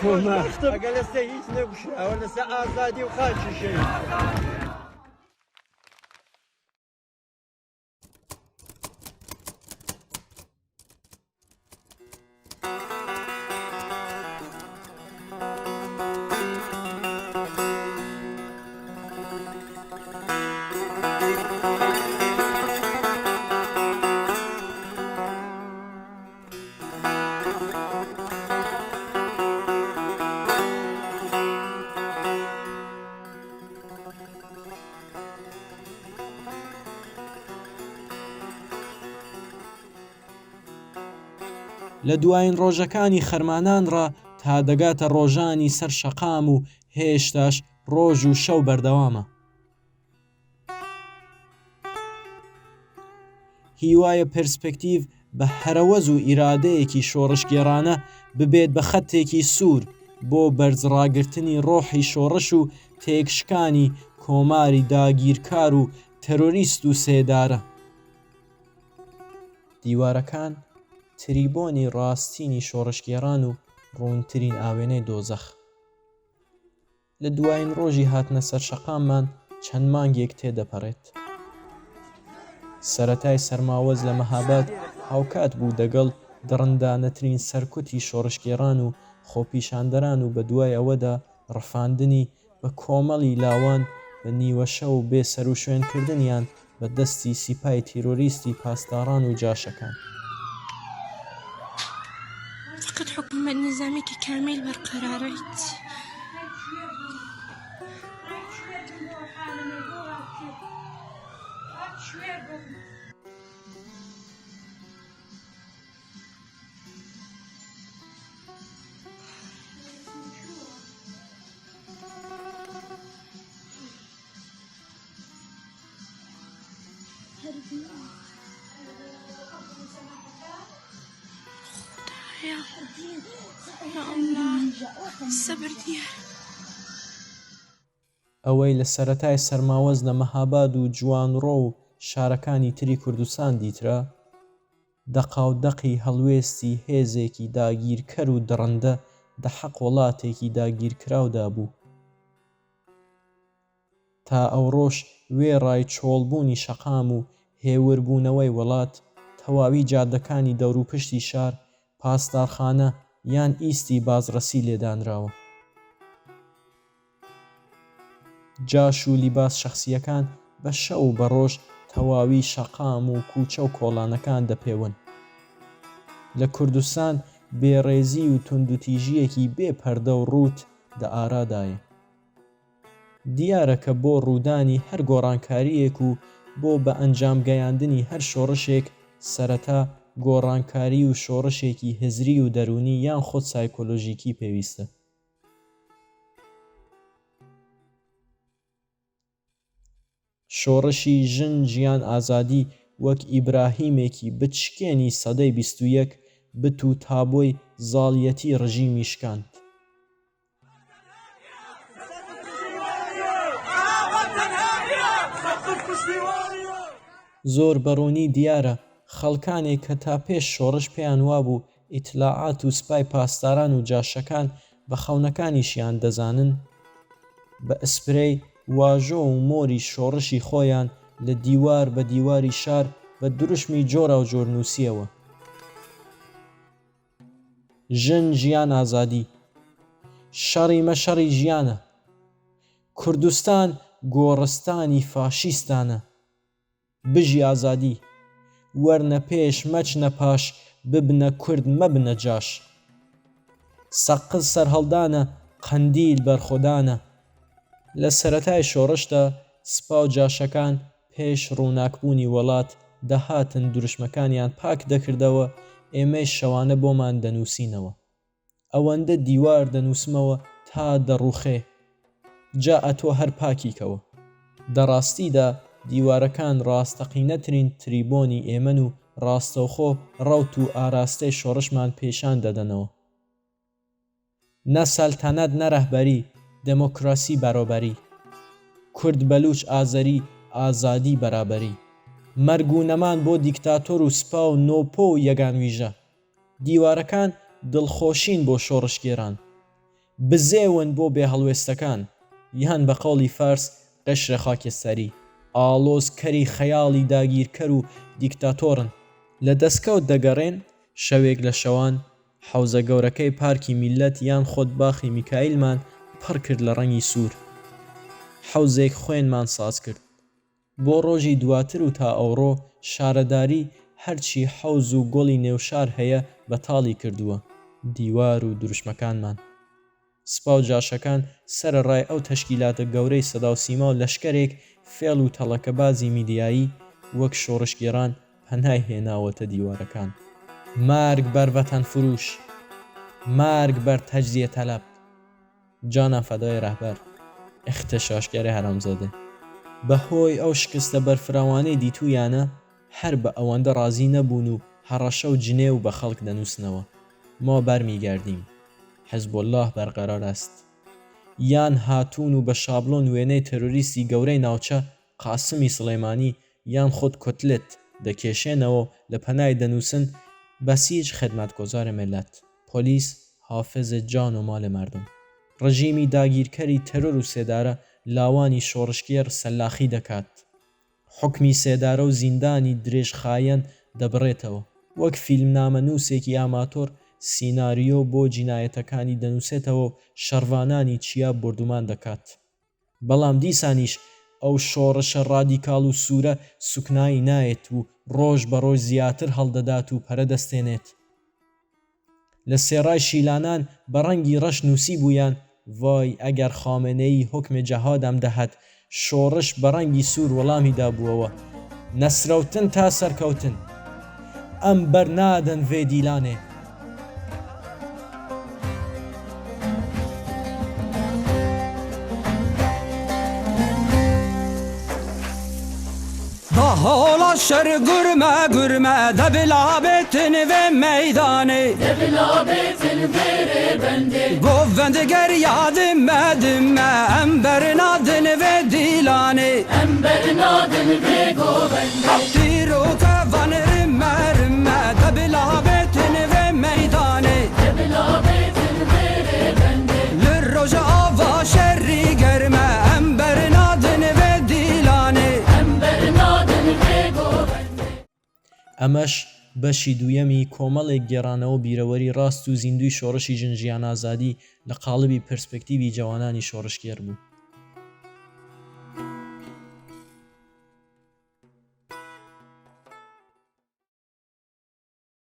كوما اقل هیچ نبوشه اول لسه آزادی و خاچی شيء لە دوایین ڕۆژەکانی خەرمانانڕا تا دەگاتە ڕۆژانی سەر شەقام و هێشتاش ڕۆژ و شەو بەردەوامە. هیوایە پێرسپێکتیڤ بە هەرەوەز و ئیرادەیەکی شۆڕشگێڕانە ببێت بە خەتێکی سوور بۆ بەرزڕاگرتنی ڕۆحی شۆڕش و تێکشکانی کۆماری داگیرکار و تەرۆریست و سێدارە. دیوارەکان تریبۆنی ڕاستینی شۆڕشگێڕان و ڕوونترین ئاوێنەی دۆزەخ. لە دوایین ڕۆژی هاتنە سەر شەقاممان چەند مانگێک تێدەپەڕێت. سەرەتای سەرماوەز لە مەهاباد هاوکات بوو دەگەڵ دڕندانەترین سەرکوتی شۆڕشگێڕان و خۆپیشاندەران و بە دوای ئەوەدا ڕفاندنی بە کۆمەڵی لاوان بە نیوەشە و بێ سەر و شوێنکردنیان بە دەستی سیپای تیرۆریستی پاسداران و جاشەکان. فقط حكومة نظامك كامل برقرارات. يا الله الصبر ديال ئەوەی لە سەرەتای سەرماوەز لە مەهاباد و جوانڕۆ و شارەکانی تری کوردستان دیترا دەقاودەقی هەڵوێستی هێزێکی داگیرکەر و دڕندە دە حەق وڵاتێکی داگیرکراودا بوو. تا ئەوڕۆژ وێڕای چۆڵبوونی شەقام و هێوربوونەوەی وڵات تەواوی جادەکانی دەوروپشتی شار پاسدارخانە یان ئیستی بازرەسی لێدانراوە. جاش و لیباس شەخسیەکان بە شەو بە ڕۆژ تەواوی شەقام و کوچە و کۆڵانەکان دەپێون. لە کوردستان بێڕێزی و توندوتیژیەکی بێ پەردە و ڕوت دە ئارادایە. دیارە کە بۆ ڕوودانی هەر گۆڕانکاریەک و بۆ بە ئەنجام گەیاندنی هەر شۆڕشێک سەرەتا گۆڕانکاری و شۆڕشێکی هزری و دەرونی یان خۆت سایکۆلۆژیکی پێویستە. شۆڕشی ژن ژیان ئازادی وەک ئیبراهیمێکی بچکێنی سەدەی 21 بت و تابۆی زاڵیەتی ڕژیمی شکاند. زۆر بەڕوونی دیارە خەڵکانێک کە تا پێش شۆڕش پێیان وابوو ئیتلاعات و سپای پاسداران و جاشەکان بە خەونەکانیشیان دەزانن بە ئەسپرەی واژۆ و مۆری شۆڕشی خۆیان لە دیوار بە دیواری شار بە دروشمی جۆرا و جۆر نووسیەوە. ژن ژیان ئازادی، شەڕی مەشەڕی ژیانە، کوردستان گۆڕستانی فاشیستانە، بژی ئازادی، وەرنە پێش مەچنە پاش ببنە کورد مەبنە جاش، سەقز سەرهەڵدانە قەندیل بەرخۆدانە. لە سەرەتای شۆڕشدا سپا و جاشەکان پێش ڕووناکبوونی وڵات دەهاتن دروشمەکانیان پاک دەکردەوە، ئێمەی شەوانە بۆمان دەنووسینەوە. ئەوەندە دیوار دەنووسمەوە تا دەڕوخێ، جا ئەتۆ هەر پاکیکەوە. دەڕاستیدا دیوارەکان ڕاستەقینەترین تریبۆنی ئێمەن و ڕاستەوخۆ ڕەوت و ئاراستەی شۆڕشمان پێشان دەدەنەوە. نە سەلتەنەت نە ڕەهبەری، دموکراسی بەرابەری، کورد بەلوچ ئازەری ئازادی بەرابەری، مەرگ و نەمان بۆ دیکتاتۆر و سپا و نۆپۆ و یەگانویژە. دیوارەکان دڵخۆشین بۆ شۆڕشگێران، بزێون بۆ بێ هەڵوێستەکان یان بە قەڵی فارس قەشرە خاکێسەری ئالۆز کەری خەیاڵی داگیرکەر و دیکتاتۆرن لە دەستکەوت دەگەڕێن شەوێک لە شەوان حەوزە گەورەکەی پارکی میلەت یان خۆتباخی میکایلمان پڕ کرد لە ڕەنگی سوور حەوزێک خوێنمان ساز کرد بۆ ڕۆژی دواتر و تا ئەوڕۆ شارەداری هەرچی حەوز و گۆڵی نێوشار هەیە بەتاڵی کردووە دیوار و دروشمەکانمان سپا و جاشەکان سەرەڕای ئەو تەشکیلاتە گەورەی سەدا و سیما و لەشکرێک فێڵ و تەڵەکە بازی میدیایی وەک شۆڕشگێران پەنای هێناوەتە دیوارەکان مارگ بەر وەتەن فروش مارگ بەر تەجزیە تەلەب جانان فەدای ڕەهبەر اختشاشگەری هەرامزادە بەهۆی ئەو شکستە بەرفراوانەی دیتویانە هەر بە ئەوەندە ڕازی نەبوون و هەڕەشە و جنێ و بە خەڵک دەنووسنەوە ما بەرمیگەردیم حزب الله بەرقەرار است یان هاتوون و بە شابلۆن وێنەی تەرۆریستی گەورەی ناوچە قاسمی سڵێمانی یان خۆت کۆتلت دەکێشێنەوە لە پەنای دەنووسن بەسیج خدمەتگۆزارە ملت پۆلیس حافظ جان و مال مردم ڕژیمی داگیرکەری تەرۆر و سێدارە لاوانی شۆڕشگێر سەلاخی دەکات حکمی سێدارە و زیندانی درێژخایەن دەبڕێتەوە وەک فیلمنامە نووسێکی ئاماتۆر سیناریۆ بۆ جینایەتەکانی دەنووسێتەوە شەڕوانانی چیا بردومان دەکات بەڵام دیسانیش ئەو شۆڕشە ڕادیکاڵ و سوورە سوکنایی نایێت و ڕۆژ بە ڕۆژ زیاتر هەڵدەدات و پەرە دەستێنێت لە سێڕای شیلانان بە ڕەنگی ڕەش نووسی بوویان وای ئەگەر خامنەی حکمێ جەهادام دەهات شۆڕش بە ڕەنگی سوور وەڵامی دابووەوە نەسرەوتن تا سەرکەوتن ئەم بەرنادەن vê دیلانێ Hala şer gürme gürme de bilabetin ve meydanı Govvendi ger yadımme dümme Emberin adını ve dilanı ve govendi Diru kevanı rimme rimme de bilabetin ve meydanı Lirroja ava şerri germe Emberin adını ve dilanı ئەمەش بەشی دوویەمی کۆمەڵێک گێڕانەوە بیرەوەری ڕاست و زیندوی شۆڕشی ژنجیان ئازادی لە قاڵبی پرسپەکتیوی جوانانی شۆڕشگێر بوو